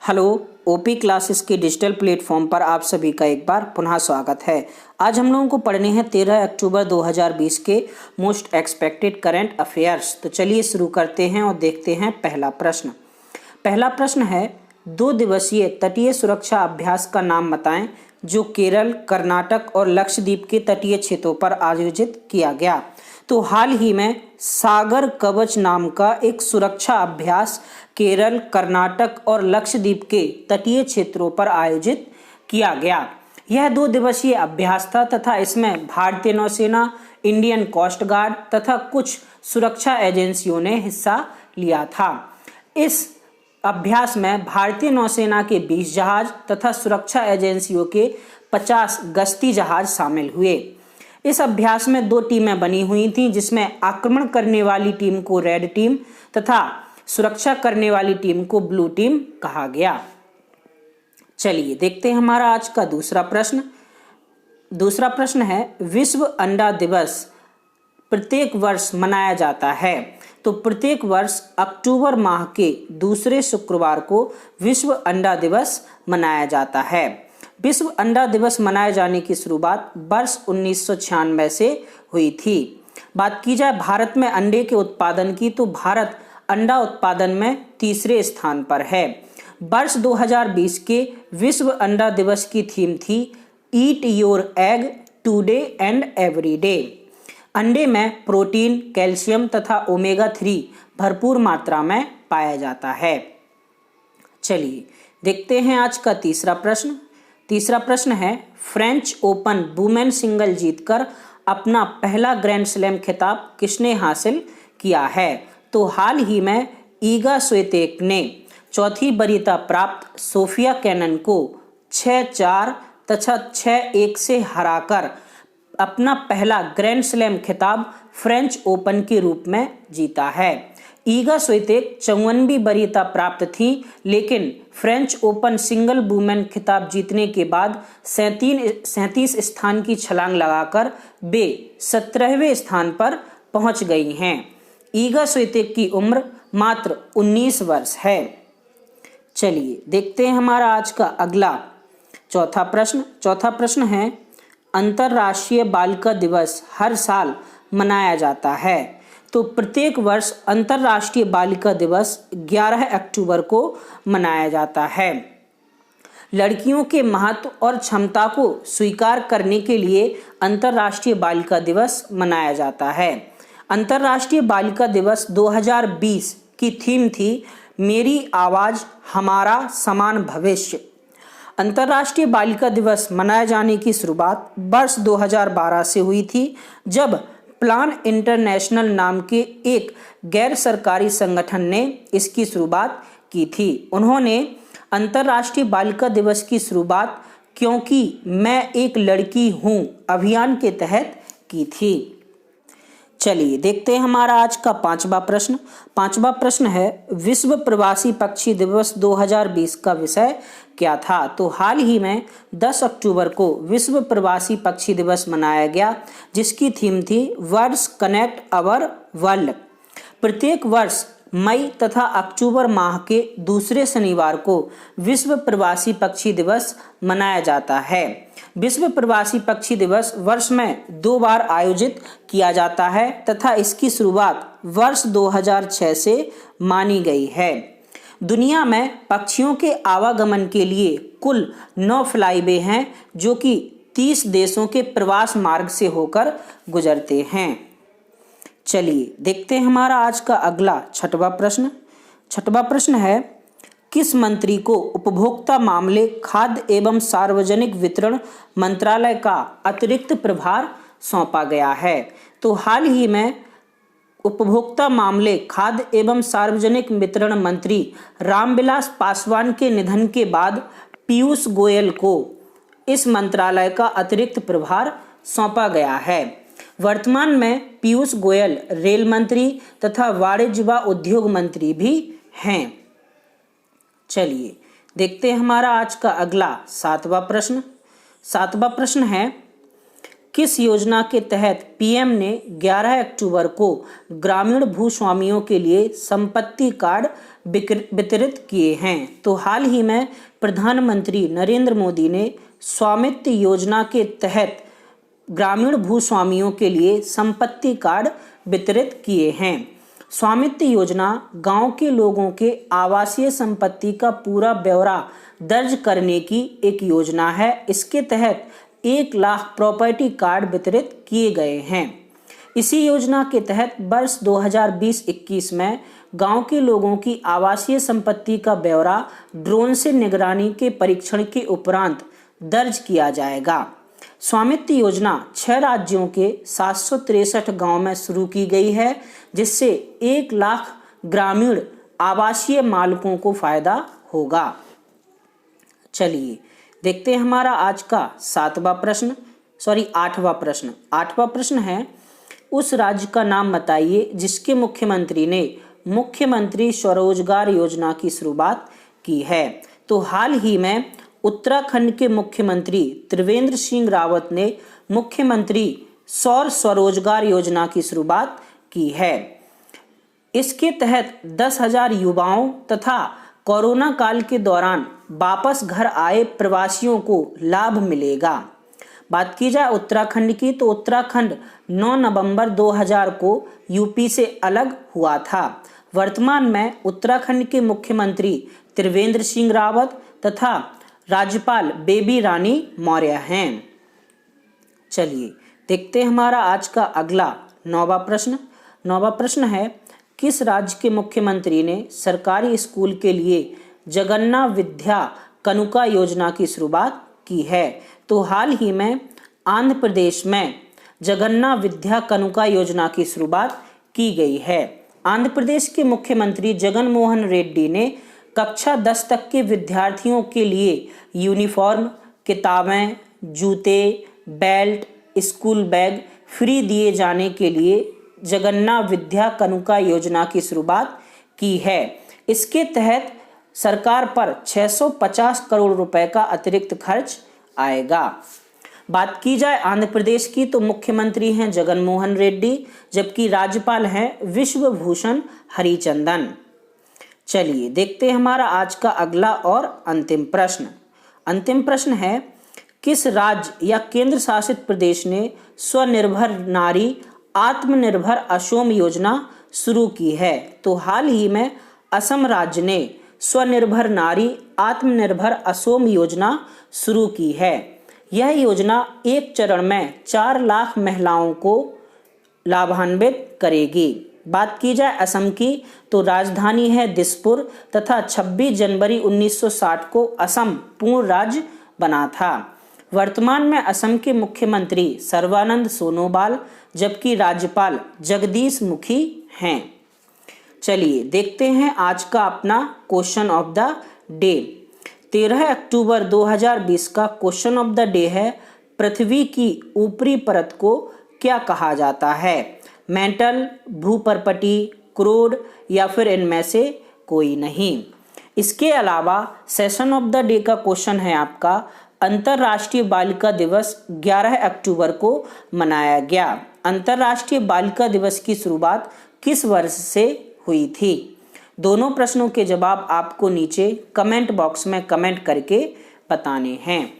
Hello. OP classes के digital platform पर आप सभी का एक बार पुनः स्वागत है। आज हम लोगों को पढ़ने हैं 13 अक्टूबर 2020 के मोस्ट एक्सपेक्टेड करंट अफेयर्स। तो चलिए शुरू करते हैं और देखते हैं पहला प्रश्न। पहला प्रश्न है, 2 दिवसीय तटीय सुरक्षा अभ्यास का नाम बताएं जो केरल, कर्नाटक और लक्षद्वीप के तटीय क्षेत्रों पर आयोजित किया गया। तो हाल ही में सागर कवच नाम का एक सुरक्षा अभ्यास केरल, कर्नाटक और लक्षद्वीप के तटीय क्षेत्रों पर आयोजित किया गया। यह 2 दिवसीय अभ्यास था तथा इसमें भारतीय नौसेना, इंडियन कोस्ट गार्ड तथा कुछ सुरक्षा एजेंसियों ने हिस्सा लिया था। इस अभ्यास में भारतीय नौसेना के 20 जहाज तथा सुरक्षा एजेंसियों के 50 गश्ती जहाज शामिल हुए। इस अभ्यास में 2 टीमें बनी हुई थीं, जिसमें आक्रमण करने वाली टीम को रेड टीम तथा सुरक्षा करने वाली टीम को ब्लू टीम कहा गया। चलिए देखते हैं हमारा आज का दूसरा प्रश्न। दूसरा प्रश्न है, विश्व अंडा दिवस प्रत्येक वर्ष मनाया जाता है। तो प्रत्येक वर्ष अक्टूबर माह के दूसरे शुक्रवार को विश्व अंडा दिवस मनाया जाता है। विश्व अंडा दिवस मनाए जाने की शुरुआत वर्ष 1996 से हुई थी। बात की जाए भारत में अंडे के उत्पादन की, तो भारत अंडा उत्पादन में तीसरे स्थान पर है। वर्ष 2020 के विश्व अंडा दिवस की थीम थी eat your egg today and every day. अंडे में प्रोटीन, कैल्शियम तथा ओमेगा 3 भरपूर मात्रा में पाया जाता है। चलिए देखते हैं आज का तीसरा प्रश्न। तीसरा प्रश्न है, फ्रेंच ओपन वुमेन सिंगल जीतकर अपना पहला ग्रैंड स्लैम खिताब किसने हासिल किया है। तो हाल ही में ईगा स्वितेक ने चौथी वरीयता प्राप्त सोफिया केनिन को 6-4 तथा 6-1 से हराकर अपना पहला ग्रैंड स्लैम खिताब फ्रेंच ओपन के रूप में जीता है। ईगा स्वितेक 54वीं वरीयता प्राप्त थी, लेकिन फ्रेंच ओपन सिंगल वुमेन खिताब जीतने के बाद 37 स्थान की छलांग लगाकर वे 17वें स्थान पर पहुंच गई हैं। ईगा स्वितेक की उम्र मात्र 19 वर्ष है। चलिए देखते हैं हमारा आज का अगला चौथा प्रश्न। चौथा प्रश्न है, अंतर्राष्ट्रीय बालिका दिवस हर साल मनाया जाता है। तो प्रत्येक वर्ष अंतर्राष्ट्रीय बालिका दिवस 11 अक्टूबर को मनाया जाता है। लड़कियों के महत्व और क्षमता को स्वीकार करने के लिए अंतर्राष्ट्रीय बालिका दिवस मनाया जाता है। अंतर्राष्ट्रीय बालिका दिवस 2020 की थीम थी मेरी आवाज हमारा समान भविष्य। अंतर्राष्ट्रीय बालिका दिवस मनाए जाने की शुरुआत वर्ष 2012 से हुई थी, जब प्लान इंटरनेशनल नाम के एक गैर सरकारी संगठन ने इसकी शुरुआत की थी। उन्होंने अंतर्राष्ट्रीय बालिका दिवस की शुरुआत क्योंकि मैं एक लड़की हूं अभियान के तहत की थी। चलिए देखते हैं हमारा आज का पांचवा प्रश्न। पांचवा प्रश्न है, विश्व प्रवासी पक्षी दिवस 2020 का विषय क्या था। तो हाल ही में 10 अक्टूबर को विश्व प्रवासी पक्षी दिवस मनाया गया, जिसकी थीम थी वर्ड्स कनेक्ट आवर वर्ल्ड। प्रत्येक वर्ष मई तथा अक्टूबर माह के दूसरे शनिवार को विश्व प्रवासी पक्षी दिवस मनाया जाता है। विश्व प्रवासी पक्षी दिवस वर्ष में 2 बार आयोजित किया जाता है तथा इसकी शुरुआत वर्ष 2006 से मानी गई है। दुनिया में पक्षियों के आवागमन के लिए कुल 9 फ्लाईवे हैं, जो कि 30 देशों के प्रवास मार्ग से होकर गुजरते हैं। चलिए देखते हैं हमारा आज का अगला छठवां प्रश्न। छठवां प्रश्न है, किस मंत्री को उपभोक्ता मामले, खाद्य एवं सार्वजनिक वितरण मंत्रालय का अतिरिक्त प्रभार सौंपा गया है। तो हाल ही में उपभोक्ता मामले, खाद्य एवं सार्वजनिक वितरण मंत्री रामविलास पासवान के निधन के बाद पीयूष गोयल को इस मंत्रालय का अतिरिक्त प्रभार सौंपा गया है। वर्तमान में पीयूष गोयल रेल मंत्री तथा वाणिज्य व उद्योग मंत्री भी हैं। चलिए देखते हैं हमारा आज का अगला सातवां प्रश्न। सातवां प्रश्न है, किस योजना के तहत पीएम ने 11 अक्टूबर को ग्रामीण भूस्वामियों के लिए संपत्ति कार्ड वितरित किए हैं? तो हाल ही में प्रधानमंत्री नरेंद्र मोदी ने स्वामित्व योजना के तहत ग्रामीण भूस्वामियों के लिए संपत्ति कार्ड वितरित किए हैं। स्वामित्व योजना गांव के लोगों के आवासीय संपत्ति का पूरा ब्यौरा दर्ज करने की एक योजना है। इसके तहत 1 लाख प्रॉपर्टी कार्ड वितरित किए गए हैं। इसी योजना के तहत वर्ष 2020-21 में गांव के लोगों की आवासीय संपत्ति का ब्यौरा ड्रोन से निगरानी के परीक्षण के उपरांत दर्ज किया जाएगा। स्वामित्व योजना 6 राज्यों के 763 गांव में शुरू की गई है, जिससे 1 लाख ग्रामीण आवासीय मालिकों को फायदा होगा। चलिए देखते हैं हमारा आज का 8वां प्रश्न। 8वां प्रश्न है, उस राज्य का नाम बताइए जिसके मुख्यमंत्री ने मुख्यमंत्री स्वरोजगार योजना की शुरुआत की है। तो हाल ही में उत्तराखंड के मुख्यमंत्री त्रिवेंद्र सिंह रावत ने मुख्यमंत्री सौर स्वरोजगार योजना की शुरुआत की है। इसके तहत 10,000 युवाओं तथा कोरोना काल के दौरान वापस घर आए प्रवासियों को लाभ मिलेगा। बात की जाए उत्तराखंड की, तो उत्तराखंड 9 नवंबर 2000 को यूपी से अलग हुआ था। वर्तमान में उत्तराखंड के मुख्यमंत्री त्रिवेंद्र सिंह रावत तथा राज्यपाल बेबी रानी मौर्य हैं। चलिए देखते हैं हमारा आज का अगला 9वां प्रश्न। 9वां प्रश्न है, किस राज्य के मुख्यमंत्री ने सरकारी स्कूल के लिए जगन्ना विद्या कनुका योजना की शुरुआत की है? तो हाल ही में आंध्र प्रदेश में जगन्ना विद्या कनुका योजना की शुरुआत की गई है। आंध्र प्रदेश के मुख्यमंत्री जगन मोहन रेड्डी ने कक्षा 10 तक के विद्यार्थियों के लिए यूनिफॉर्म, किताबें, जूते, बेल्ट, स्कूल बैग फ्री दिए जाने के लिए जगन्ना विद्या कनुका योजना की शुरुआत की है। इसके तहत सरकार पर 650 करोड़ रुपए का अतिरिक्त खर्च आएगा। बात की जाए आंध्र प्रदेश की, तो मुख्यमंत्री हैं जगन मोहन रेड्डी, जबकि राज्यपाल हैं विश्वभूषण हरिचंदन। चलिए देखते हैं हमारा आज का अगला और अंतिम प्रश्न। अंतिम प्रश्न है, किस राज्य या केंद्र शासित प्रदेश ने स्वनिर्भर नारी आत्मनिर्भर असम योजना शुरू की है? तो हाल ही में असम राज्य ने स्वनिर्भर नारी आत्मनिर्भर असम योजना शुरू की है। यह योजना एक चरण में 4 लाख महिलाओं को लाभान्वित करेगी। बात की जाए असम की, तो राजधानी है दिसपुर तथा 26 जनवरी 1960 को असम पूर्ण राज्य बना था। वर्तमान में असम के मुख्यमंत्री सर्बानंद सोनोवाल, जबकि राज्यपाल जगदीश मुखी हैं। चलिए देखते हैं आज का अपना क्वेश्चन ऑफ द डे। 13 अक्टूबर 2020 का क्वेश्चन ऑफ द डे है, पृथ्वी की ऊपरी परत को क्या कहा जाता है? मेंटल, भूपर्पटी, क्रोड या फिर इनमें से कोई नहीं। इसके अलावा सेशन ऑफ द डे का क्वेश्चन है आपका, अंतर्राष्ट्रीय बालिका दिवस 11 अक्टूबर को मनाया गया। अंतर्राष्ट्रीय बालिका दिवस की शुरुआत किस वर्ष से हुई थी? दोनों प्रश्नों के जवाब आपको नीचे कमेंट बॉक्स में कमेंट करके बताने हैं।